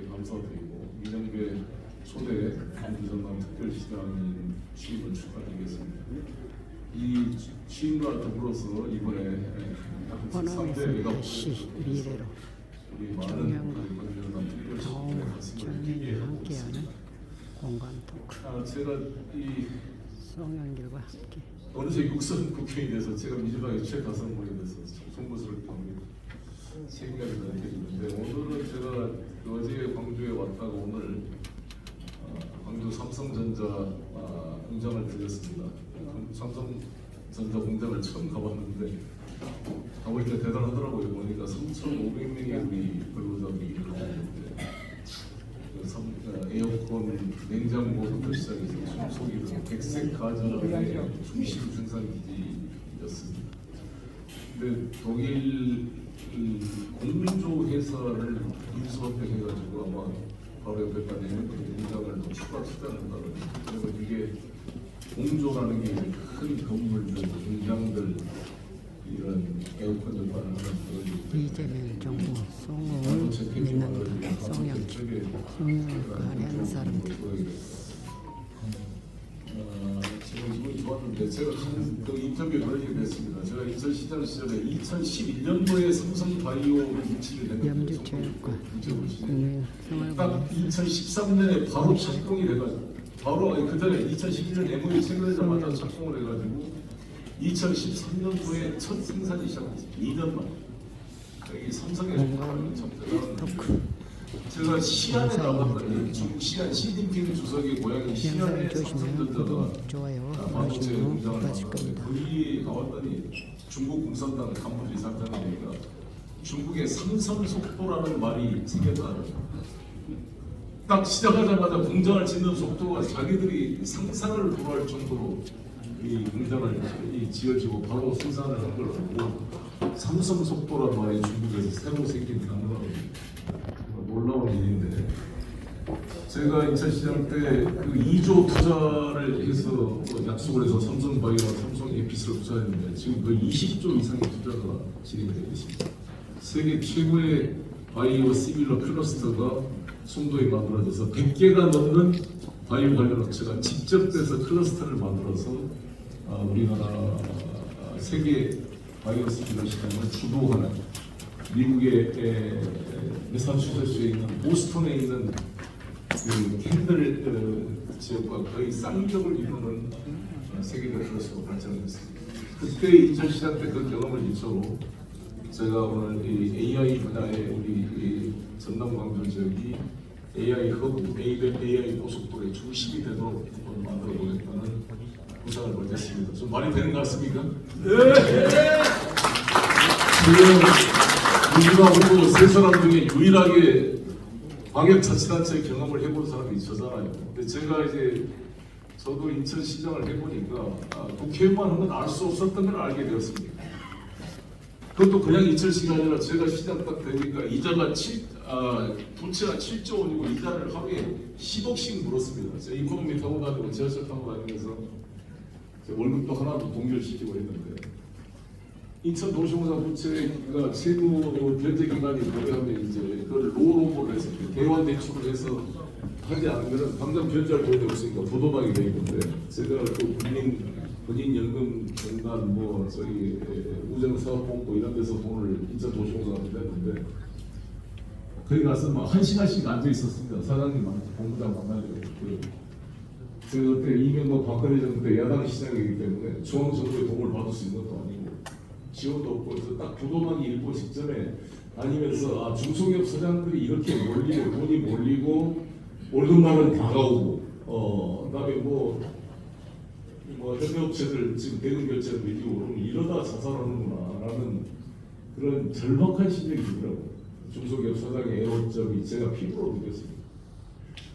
감사드리고 이명배 초대 광주전남 특별시장님 취임을 축하드리겠습니다. 이 취임과 더불어서 이번에 원어에서 다시 미래로 우리 많은 광주전남 특별시장의 말씀을 함께하는 공간 토크. 제가 이 송영길과 함께 어느새 육선 국회의원이 돼서 제가 민주당에 최다선물이 돼서 송구스럽게 책임감이 느껴지는데 오늘은 제가 어제 광주에 왔다가 오늘 광주 삼성전자 공장을 들렸습니다. 삼성전자 공장을 처음 가봤는데 가보니까 대단하더라고요. 보니까 3,500명의 우리 근로자들이 일을 하고 있는데 에어컨, 냉장고부터 시작해서 청소기등 백색 가전의 중심 생산 기지였습니다. 근데 독일 공조 회사를 인수합병해가지고 아마 바로 옆에다 내면 공장을 더 추가 투자한다는. 그리고 이게 공조라는 게 큰 건물들, 공장들 이런 에어컨 역할을 하는 이재명 정부 송을 믿는 송영길 관여하는 사람들. 지금 기분이 좋았는데 제가 그 인터뷰에 그런 얘기를 했습니다. 제가 인천시장 시절에 2011년도에 삼성바이오 유치를 했는데 염주체육과 딱 2013년에 바로 착공이 돼가지고 바로 그 전에 2011년 MOU 체결하자마자 착공을 해가지고 2013년도에 첫 생산이 시작됐습니다. 2년 만에. 여기 삼성의 참 대단한. 제가 시안에 나갔더니 중국 시안 시진핑 주석의 고향인 시안에 삼성전자가 좋아요. 반도체 공장을 하실 겁니다. 거기 나왔더니 중국 공산당 간부들이 상장하니까 중국의 삼성속도라는 말이 생겼다는. 딱 시작하자마자 공장을 짓는 속도가 자기들이 상상을 불허할 정도로 이 공장을 지어지고 바로 생산을 한 걸 보고 삼성 속도란 말이 중국에서 새로 생긴 단어라고 놀라운 일인데 제가 2000시장 때 그 2조 투자를 해서 약속을 해서 삼성바이오와 삼성 에피스를 투자했는데 지금 거의 20조 이상의 투자가 진행되고 있습니다. 세계 최고의 바이오 시밀러 클러스터가 송도에 만들어져서 100개가 넘는 바이오 관련 업체가 직접 돼서 클러스터를 만들어서 우리나라 세계 바이오 시밀러 시장을 주도하는 미국의 매사추세츠에 있는 보스턴에 있는 그 캔들 지역과 거의 쌍벽을 이루는 세계적 클러스터로 발전했습니다. 그때 인천시장 때 그 경험을 기초로 제가 오늘 이 AI 분야에 우리 전남 광주 지역이 AI 허브, AI 고속도로의 중심이 되도록 만들어 보겠다는 구상을 벌였습니다. 좀 말이 되는 것 같습니까? 네. 지금 민주당 후보 세 사람 중에 유일하게 광역자치단체 경험을 해본 사람이 저잖아요. 근데 제가 이제 저도 인천시장을 해보니까 국회의원만 하면 알 수 없었던 걸 알게 되었습니다. 그것도 그냥 인천시가 아니라 제가 시장 딱 되니까 이자가 부채가 7조 원이고 이자를 하루에 10억씩 물었습니다. 제가 이코노미 타고 다니고 지하철 타고 다니면서 월급도 하나도 동결시키고 했는데 인천도시공사 부채가 세무 변제 기간이 도래하면 이제 그걸 로우로버를 해서 대환 대출을 해서 하지 않으면 당장 변제할 돈이 없으니까 부도박이 돼 있는데 제가 또 본인 연금 전단 저기 우정사업본부 이런 데서 돈을 인천도시공사한테 냈는데 거기 가서 막 1시간씩 앉아 있었습니다. 사장님한테 본부장 만나려고. 제가 그때 이명박 박근혜 정부 때 야당 시장이기 때문에 중앙정부의 도움을 받을 수 있는 것도 아니고 지원도 없고 그래서 딱 부도박이 일보 직전에 다니면서 중소기업 사장들이 이렇게 몰리고 돈이 몰리고 월급날은 다가오고 그다음에 현대업체들 지금 대금 결제를 밀리고 그러면 이러다 자살하는구나 라는 그런 절박한 심정이 들더라고요. 중소기업 사장의 애로점이 제가 피부로 느꼈습니다.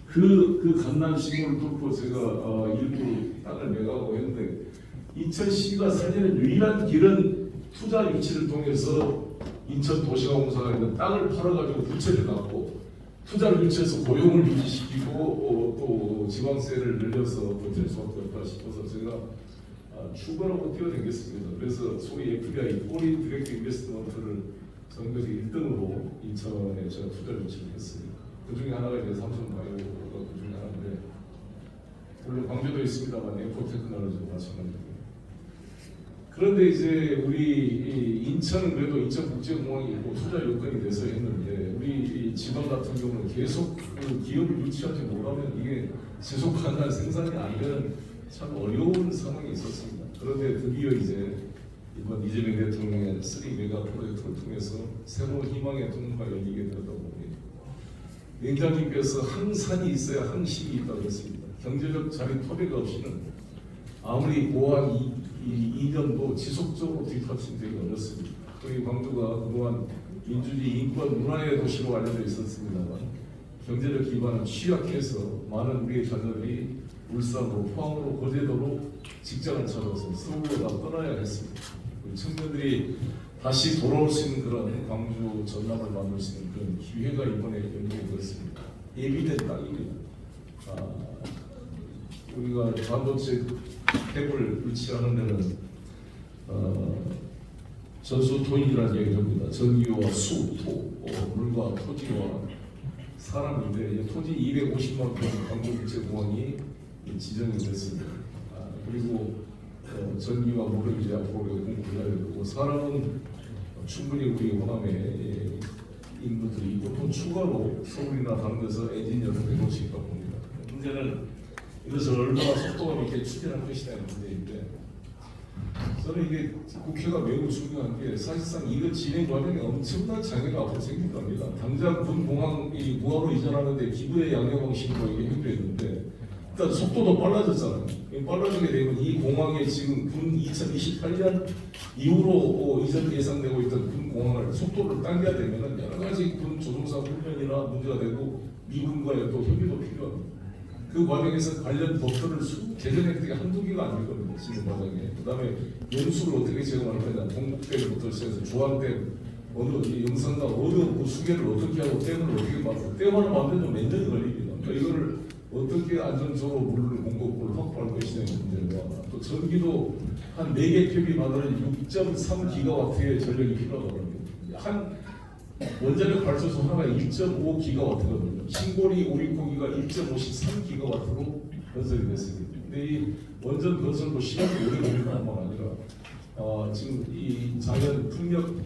그 갓난 시골을 뚫고 제가 일부 땅을 매각하고 했는데 인천시가 살리는 유일한 길은 투자 유치를 통해서 인천도시공사가 있는 땅을 팔아가지고 부채를 갚고 투자를 유치해서 고용을 유지시키고 또 지방세를 늘려서 버틸 수밖에 없다 싶어서 제가 출발하고 뛰어다녔습니다. 그래서 소위 FDI, 포린 디렉트 인베스트먼트를 전국에서 1등으로 인천에 제가 투자 유치를 했습니다. 그 중에 하나가 이제 삼성바이오가 그 중에 하나인데, 물론 광주도 있습니다만 에코테크놀로지도 마찬가지고. 그런데 이제 우리 이 인천은 그래도 인천국제공항이 있고 투자 여건이 돼서 했는데, 우리 이 지방 같은 경우는 계속 그 기업을 유치하지 못하면 이게 지속 가능한 생산이 안 되는 참 어려운 상황이 있었습니다. 그런데 드디어 이제 이번 이재명 대통령의 3메가 프로젝트를 통해서 새로운 희망의 통로가 열리게 되었다 보니, 위원장님께서 한 산이 있어야 한 식이 있다고 했습니다. 경제적 자리 토대가 없이는 아무리 고한 이념도 지속적으로 뒤받침되기 어렵습니다. 저희 광주가 그동안 민주주의 인권 문화의 도시로 알려져 있었습니다만, 경제적 기반은 취약해서 많은 우리의 자녀들이 울산으로, 포항으로, 거제도로 직장을 찾아서 서울로 다 떠나야 했습니다. 우리 청년들이 다시 돌아올 수 있는 그런 광주 전남을 만들 수 있는 그런 기회가 이번에 열리게 되었습니다. 예비된 땅입니다. 우리가 반도체 햅을 유치하는 데는 전수토인이라는 얘기를 합니다. 전기와 수, 물과 토지와 사람인데, 토지 250만 평 광주국제공항이 지정이 됐습니다. 그리고 전기와 물을 이제 앞으로 공급을 해야 되고, 사람은 충분히 우리 호남에 인구들이 있고, 또 추가로 서울이나 다른 데서 엔지니어를 배울 수 있다고 봅니다. 문제는 이것을 얼마나 속도감 있게 추진할 것이냐는 문제인데, 저는 이게 국회가 매우 중요한 게, 사실상 이거 진행 과정에 엄청난 장애가 앞으로 생길 겁니다. 당장 군 공항이 무화로 이전하는데 기부의 양형 방식으로 이게 협조했는데, 일단 속도도 빨라졌잖아요. 빨라지게 되면 이 공항에 지금 군 2028년 이후로 이전 예상되고 있던 군 공항을 속도를 당겨야 되면 여러 가지 군 조종사 훈련이나 문제가 되고, 미군과의 또 협의도 필요합니다. 그 과정에서 관련 법들을 개정할 때가 한두 개가 아닐 겁니다. 지금 과정에. 그 다음에 연수를 어떻게 제공할 거냐, 동북대부터 시작해서 조항댐, 어느 영산강 어느 수계를 어떻게 하고 댐을 어떻게 만들고, 댐 하나 만들면 몇 년이 걸립니다. 그러니까 이거를 어떻게 안정적으로 물을 공급을 확보할 것이냐는 문제가, 또 전기도 한 4개 캡이 만드는 6.3기가와트의 전력이 필요하거든요. 한 원자력 발전소 하나가 1.5기가와트거든요. 신고리 오리코기가 1.53기가와트로 건설이 됐습니다. 근데 이 원전 건설도 시간이 오래 걸리는 것만 아니라 지금 이 자연 풍력과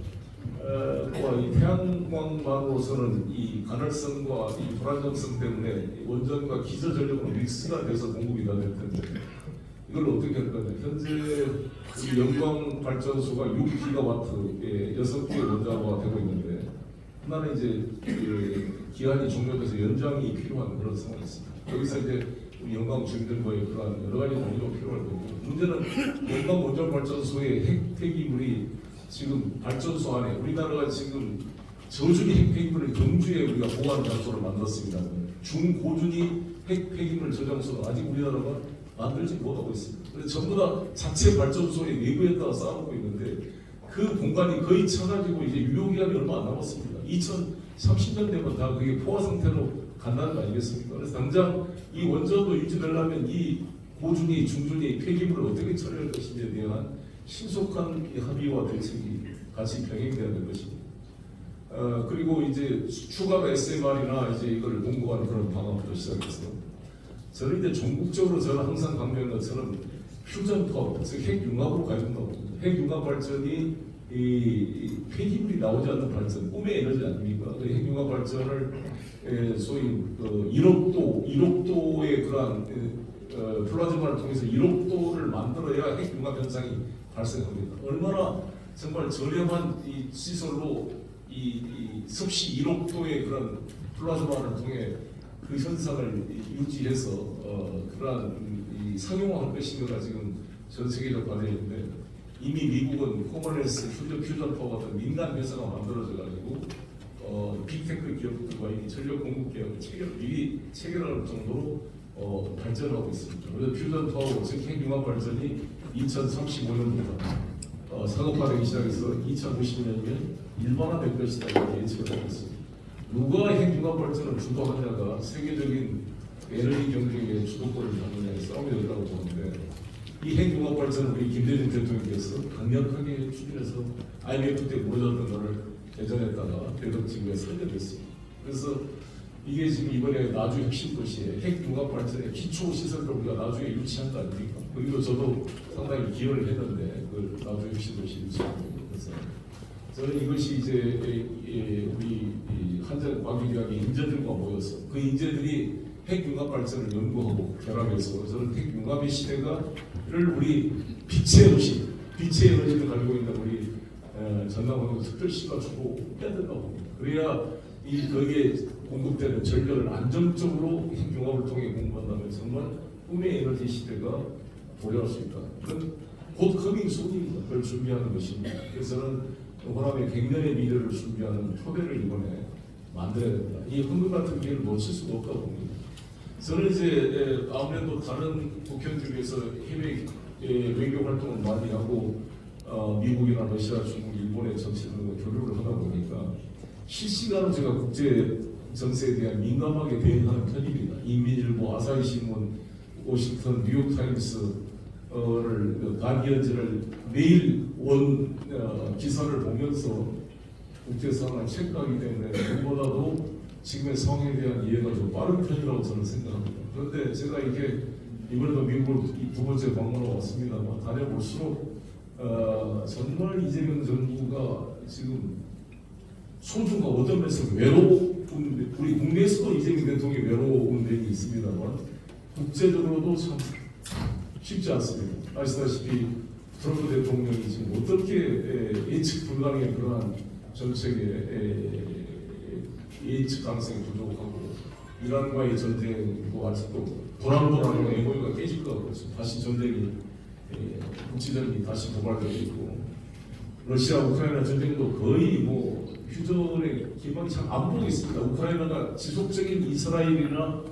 이 태양광만으로서는 이 간헐성과 이 불안정성 때문에 원전과 기저 전력으로 믹스가 돼서 공급이 다 될 텐데, 이걸 어떻게 할 거냐. 현재 우리 영광 발전소가 6기가와트의 6개 원자로가 되고 있는데, 하나는 이제 기한이 종료돼서 연장이 필요한 그런 상황이 있습니다. 여기서 이제 우리 영광 주민들과의 그러한 여러 가지 논의가 필요할 거고, 문제는 영광 원전 발전소의 핵폐기물이 지금 발전소 안에, 우리나라가 지금 저준위 핵폐기물을 경주에 우리가 보관 장소를 만들었습니다. 중고준위 핵폐기물 저장소는 아직 우리나라가 만들지 못하고 있습니다. 그래서 전부 다 자체 발전소의 내부에다가 쌓아놓고 있는데, 그 공간이 거의 차가지고 이제 유효기간이 얼마 안 남았습니다. 2030년 되면 다 그게 포화 상태로 간다는 거 아니겠습니까? 그래서 당장 이 원전도 유지되려면 이 고준위, 중준위 폐기물을 어떻게 처리할 것인지에 대한 신속한 합의와 대책이 같이 병행돼야 될 것입니다. 그리고 이제 추가 SMR이나 이제 이걸 공급하는 그런 방안부터 시작해서, 저는 이제 전국적으로 저는 항상 강조한 것처럼 퓨전 파워, 즉 핵융합으로 가야 된다고 봅니다. 핵융합 발전이 이 폐기물이 나오지 않는 발전, 꿈의 에너지 아닙니까? 핵융합 발전을 소위 1억도의 그러한 플라즈마를 통해서 1억도를 만들어야 핵융합 현상이 발생합니다. 얼마나 정말 저렴한 이 시설로 이 섭씨 1억도의 그런 플라즈마를 통해 그 현상을 유지해서 그러한 상용화할 것인가가 지금 전 세계적 과제인데, 이미 미국은 코머네스 퓨전 파워 같은 민간 회사가 만들어져 가지고 빅테크 기업들과 이 전력 공급 계약을 미리 체결할 정도로 발전하고 있습니다. 그래서 퓨전 파워, 즉 핵융합 발전이 2035년부터 상업화되기 시작해서 2050년이면 일반화될 것이다 이렇게 예측을 하고 있습니다. 누가 핵융합 발전을 주도하냐가 세계적인 에너지 경쟁의 주도권을 갖느냐의 싸움이 되리라고 보는데, 이 핵융합 발전을 우리 김대중 대통령께서 강력하게 추진해서 IMF 때 무너졌던 것을 개전했다가 대덕지구에 살려냈습니다. 그래서 이게 지금 이번에 나주 혁신도시에 핵융합 발전의 기초 시설을 우리가 나중에 유치한 거 아닙니까? 그리고 저도 상당히 기여를 했는데 그 나주 혁신도시 유치하고 그래서 저는 이것이 이제 우리 한전 과기대학의 인재들과 모여서 그 인재들이 핵융합 발전을 연구하고 결합해서 저는 핵융합의 시대가를 우리 빛의 도시, 빛의 에너지를 가지고 있는 우리 전남항도 특별시가 주고 해야 된다고 봅니다. 그래야 거기에 공급되는 전력을 안정적으로 핵융합을 통해 공급한다면 정말 꿈의 에너지 시대가 도래할 수 있다. 그건 곧 커밍 순입니다. 그걸 준비하는 것입니다. 그래서 저는 호남의 갱년의 미래를 준비하는 토대를 이번에 만들어야 된다. 이 헌금 같은 기회를 놓칠 수가 없다고 봅니다. 저는 이제 아무래도 다른 국회의원들 비해서 해외 외교 활동을 많이 하고 미국이나 러시아, 중국, 일본의 정치들과 교류를 하다 보니까 실시간으로 제가 국제 정세에 대한 민감하게 대응하는 편입니다. 인민일보, 아사히신문, 워싱턴, 뉴욕타임스를 가디언즈를 매일 원 기사를 보면서 국제 상황을 체크하기 때문에 그보다도 지금의 상황에 대한 이해가 좀 빠른 편이라고 저는 생각합니다. 그런데 제가 이게 이번에도 미국을 두 번째 방문하고 왔습니다만 다녀볼수록 정말 이재명 정부가 지금 소주가 어떤 면에서 외로운, 우리 국내에서도 이재명 대통령이 외로운 면이 있습니다만 국제적으로도 참 쉽지 않습니다. 아시다시피 트럼프 대통령이 지금 어떻게 예측 불가능한 그러한 정책에 예측 가능성이 부족하고 이란과의 전쟁도 아직도 불안불안한 애고가 깨질 것 같고 다시 전쟁이 국지전이 다시 도발되고 있고 러시아 우크라이나 전쟁도 거의 뭐 휴전의 기반이 잘 안 보고 있습니다. 우크라이나가 지속적인 이스라엘이나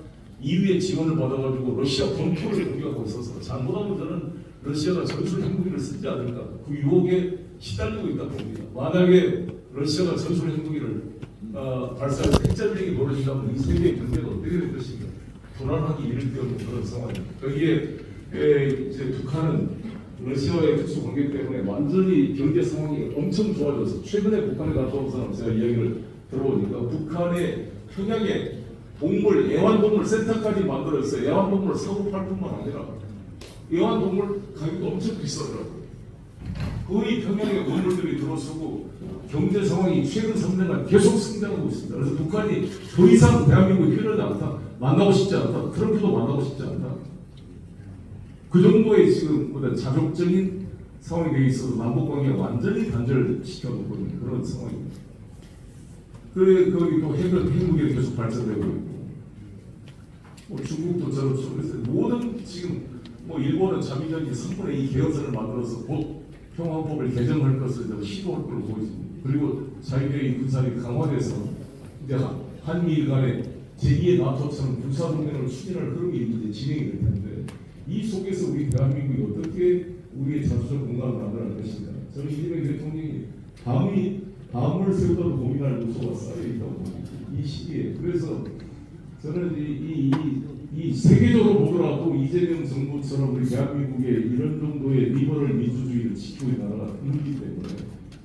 EU의 지원을 받아가지고 러시아 본토를 공격하고 있어서 잘못하면 저는 러시아가 전술 핵무기를 쓰지 않을까 그 유혹에 시달리고 있다고 봅니다. 만약에 러시아가 전술 핵무기를 발사해서 핵전쟁이 벌어진다면 이 세계의 경제가 어떻게 될 것인가 불안하기 이를 데 없는 그런 상황입니다. 거기에 이제 북한은 러시아와의 특수 관계 때문에 완전히 경제 상황이 엄청 좋아져서 최근에 북한에 갔다 온 사람 제가 이야기를 들어보니까 북한의 평양에 동물, 애완동물 센터까지 만들어서 애완동물을 사고 팔 뿐만 아니라 애완동물 가격도 엄청 비싸더라고요. 거의 평양에 건물들이 들어서고 경제 상황이 최근 3년간 계속 성장하고 있습니다. 그래서 북한이 더 이상 대한민국이 필요하지 않다, 만나고 싶지 않다, 트럼프도 만나고 싶지 않다. 그 정도의 지금 자족적인 상황이 되어 있어서 남북관계가 완전히 단절시켜놓고 있는 그런 상황입니다. 그래 거기 또 핵무기가 계속 발전되고 있고, 뭐 중국도 저렇죠. 그래서 모든 지금 뭐 일본은 자민련이 3분의 2 개헌선을 만들어서 곧 평화법을 개정할 것을 시도할 걸로 보입니다. 그리고 자유계의 군사력이 강화돼서 이제 한미일 간의 제2의 나토처럼 군사동맹을 추진할 그런 게 이제 진행이 될 텐데 이 속에서 우리 대한민국이 어떻게 우리의 자주적 공간을 만들어갈 것인가. 저는 이재명 대통령이 밤을 새우다도 고민할 요소가 쌓여있다고 봅니다. 이 시기에. 그래서 저는 이 세계적으로 보더라도 이재명 정부처럼 우리 대한민국의 이런 정도의 리버럴 민주주의를 지키고 있는 나라가 없기 때문에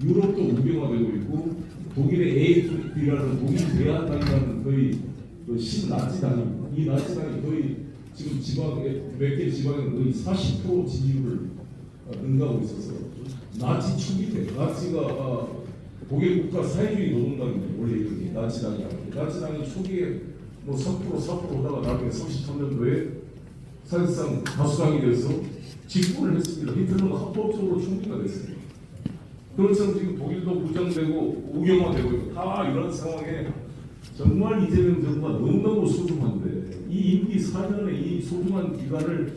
유럽도 우경화되고 있고 독일의 AFD라는 독일 대한당이라는 거의 신나치당입니다. 이 나치당이 거의 지금 지방에 몇 개 지방에 거의 40% 지지율을 능가하고 있어서 나치 초기때 나치가 독일 국가 사회주의 노동당입니다. 원래 이게 나치당이 아니고 나치당이 초기에 뭐 3% 하다가 나중에 33년도에 사실상 다수당이 돼서 집권을 했습니다. 히틀러가 합법적으로 총리가 됐습니다. 그렇지만 지금 독일도 무장되고 우경화되고 있고 다 이런 상황에 정말 이재명 정부가 너무너무 소중한데 이 임기 4년의 이 소중한 기간을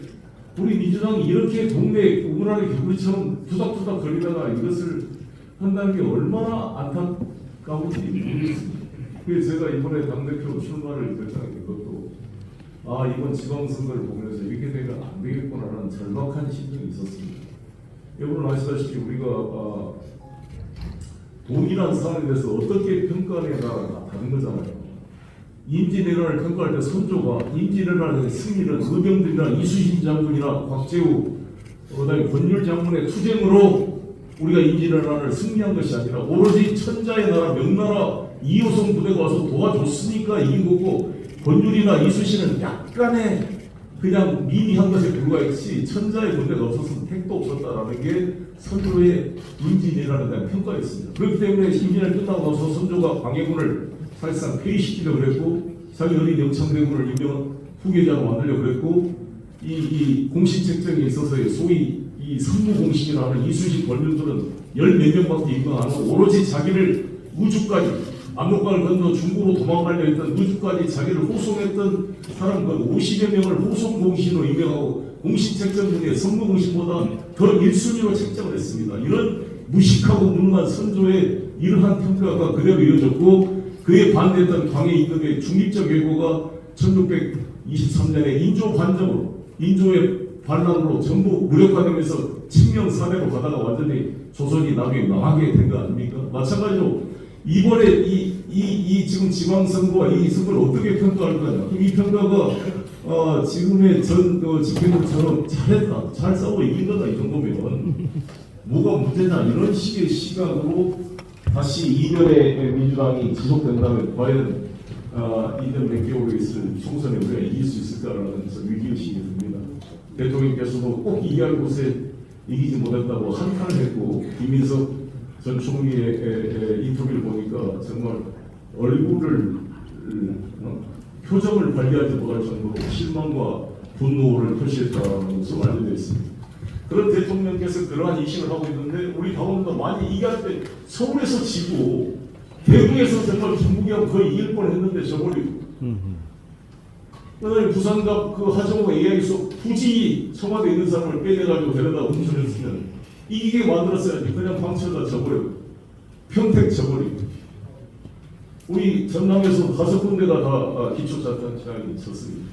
우리 민주당이 이렇게 동네 우물안에 개구리처럼 투닥투닥 걸리다가 이것을 한다는 게 얼마나 안타까운지 모르겠습니다. 그래서 제가 이번에 당대표 출마를 결정한 것도 이번 지방선거를 보면서 이렇게 되면 안 되겠구나라는 절박한 심정이 있었습니다. 여러분 아시다시피 우리가 돈이라는 사안에 대해서 어떻게 평가하느냐가 다른 거잖아요. 임진왜란을 평가할 때 선조가 임진왜란의 승리는 의병들이나 이수신 장군이나 곽재우 그다음에 권율 장군의 투쟁으로 우리가 임진왜란을 승리한 것이 아니라 오로지 천자의 나라 명나라 이호성 부대가 와서 도와줬으니까 이긴 거고, 권율이나 이수신은 약간의 그냥 미미한 것에 불과했지 천자의 군대가 없었으면 택도 없었다라는 게 선조의 인진이라는 데는 평가였습니다. 그렇기 때문에 임진을 끝나고 나서 선조가 광해군을 사실상 폐위시키려고 그랬고, 자기 어린 영창대군을 임명 후계자로 만들려고 그랬고, 이 공신책정에 있어서의 소위 이 선무공신이라는 이순신 권율들은 열 몇 명밖에 임명 안 하고 오로지 자기를 우주까지 압록강을 건너 중국으로 도망가려 했던 우주까지 자기를 호송했던 사람 그 50여 명을 호송공신으로 임명하고 공신책정 중에 선무공신보다 더 1순위로 책정을 했습니다. 이런 무식하고 무능한 선조의 이러한 평가가 그대로 이어졌고, 그에 반대했던 광해 임금의 중립적 예고가 1623년에 인조 반정으로 인조의 반란으로 전부 무력화되면서 칙명사대로 가다가 완전히 조선이 나중에 망하게 된 거 아닙니까? 마찬가지로 이번에 이 지금 지방선거와 이 선거를 어떻게 평가할 거냐? 그럼 이 평가가 지금의 전 집행부처럼 잘했다, 잘 싸워 이긴 거다 이 정도면 뭐가 문제냐 이런 식의 시각으로 다시 2년의 민주당이 지속된다면 과연 2년 몇 개월에 있을 총선에 우리가 이길 수 있을까라는 위기의식이 듭니다. 대통령께서도 꼭 이겨야 할 곳에 이기지 못했다고 한탄을 했고, 김민석 전 총리의 인터뷰를 보니까 정말 얼굴을 표정을 관리하지 못할 정도로 실망과 분노를 표시했다는 것으로 알려져 있습니다. 그런 대통령께서 그러한 인식을 하고 있는데 우리 당원도 많이 이길 때 서울에서 지고 대구에서 정말 김부겸 거의 이길 뻔했는데 져버리고, 그다음에 부산갑 그 하정우가 이야기해서 굳이 청와대에 있는 사람을 빼내가지고 데려다 옮겨줬으면 이기게 만들었어야지. 그냥 방치하다 져버리고 평택 져버리고, 우리 전남에서 5군데가 다 기초자치단체장이 졌습니다.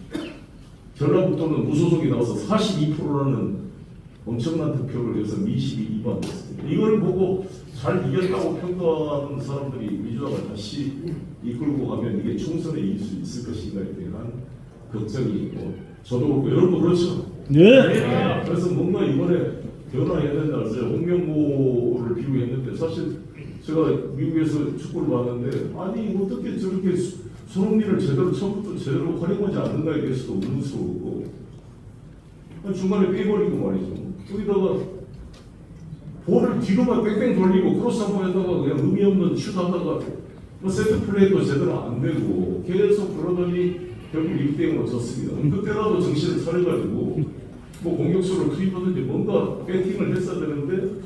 전라북도는 무소속이 나와서 42%라는 엄청난 득표를 해서 민심이 이반됐습니다. 이걸 보고 잘 이겼다고 평가하는 사람들이 민주당을 다시 이끌고 가면 이게 총선에 이길 수 있을 것인가에 대한 걱정이 있고, 저도 그렇고 여러분도 그렇죠. 네. 그래서 뭔가 이번에 변화해야 된다. 그래서 홍명보를 비유했는데 사실 제가 미국에서 축구를 봤는데 아니 어떻게 저렇게 손흥민을 제대로 처음부터 제대로 활용하지 않는가에 대해서도 의문스러웠고, 중간에 빼버리고 말이죠. 여기다가 볼을 뒤로만 뺑뺑 돌리고 크로스 한번 했다가 그냥 의미 없는 슛하다가 뭐 세트 플레이도 제대로 안 되고 계속 그러더니 결국 1대0으로 졌습니다. 그때라도 정신을 차려가지고 뭐 공격수를 투입하든지 뭔가 배팅을 했어야 되는데,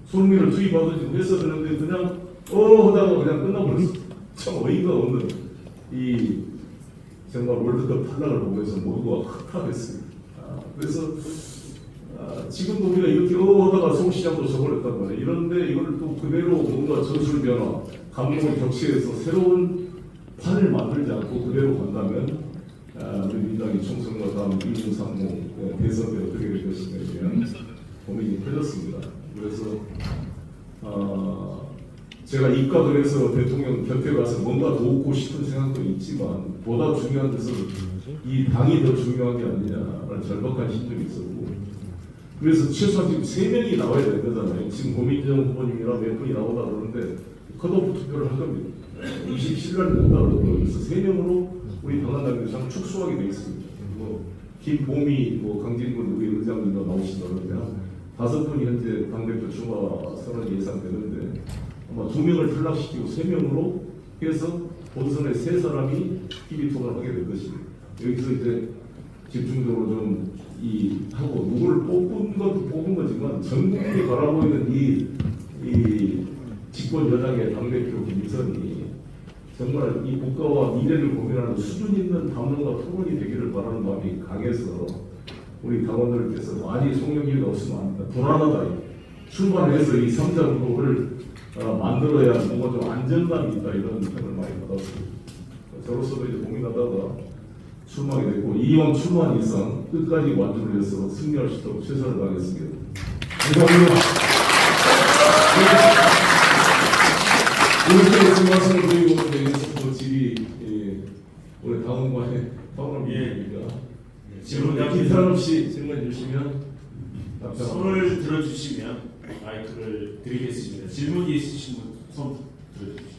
손흥민을 투입하든지 했어야 되는데 그냥 하다가 그냥 끝나버렸어. 참 어이가 없는 이 정말 월드컵 탈락을 보면서 모두가 허탈했습니다. 그래서 지금도 우리가 이렇게 하다가 서울시장도 져버렸단 말이에요. 이런데 이걸 또 그대로 뭔가 전술 변화, 감독을 격치해서 새로운 판을 만들지 않고 그대로 간다면 우리 민주당이 총선과 다음 2중 3무 대선 때 어떻게 될 것인가에 대한 고민이 커졌습니다. 그래서 제가 입각을 해서 대통령 곁에 가서 뭔가 도우고 싶은 생각도 있지만 보다 중요한 것은 이 당이 더 중요한 게 아니냐라는 절박한 심정이 있었고, 그래서 최소한 지금 3명이 나와야 되는 거잖아요. 지금 고민정 후보님이랑 몇 분이 나오다 그러는데 컷오프 투표를 할 겁니다. 27일날 된다 그러더라고요. 그래서 3명으로 우리 당헌당규상 축소하게 되어 있습니다. 뭐 김보미, 뭐 강진군 우리 의장님도 나오신다 그러는데 한 5분이 현재 당대표 출마 선언이 예상되는데 아마 2명을 탈락시키고 3명으로 해서 본선에 3사람이 희비통을 하게 될 것입니다. 여기서 이제 집중적으로 좀 하고 누구를 뽑은 것도 뽑은 거지만 전국에 바라보이는 이 집권 여당의 당대표 김선이 정말 이 국가와 미래를 고민하는 수준 있는 담론과 토론이 되기를 바라는 마음이 강해서 우리 당원들께서 많이 송영길가 없으면 안 된다. 불안하다. 출마해서 이 3자 후보를 만들어야 뭔가 좀 안정감이 있다 이런 평을 많이 받았습니다. 저로서도 이제 고민하다가 출마하게 됐고, 이왕 출마한 이상 끝까지 완주를 해서 승리할 수 있도록 최선을 다하겠습니다. 감사합니다. 이렇게 말씀을 드리고 또 질의 우리 당원과의討論입니다. 질문 기타 없이 질문 주시면 손을 들어주시면 마이크를 드리겠습니다. 질문이 있으신 분 손 들어주시죠.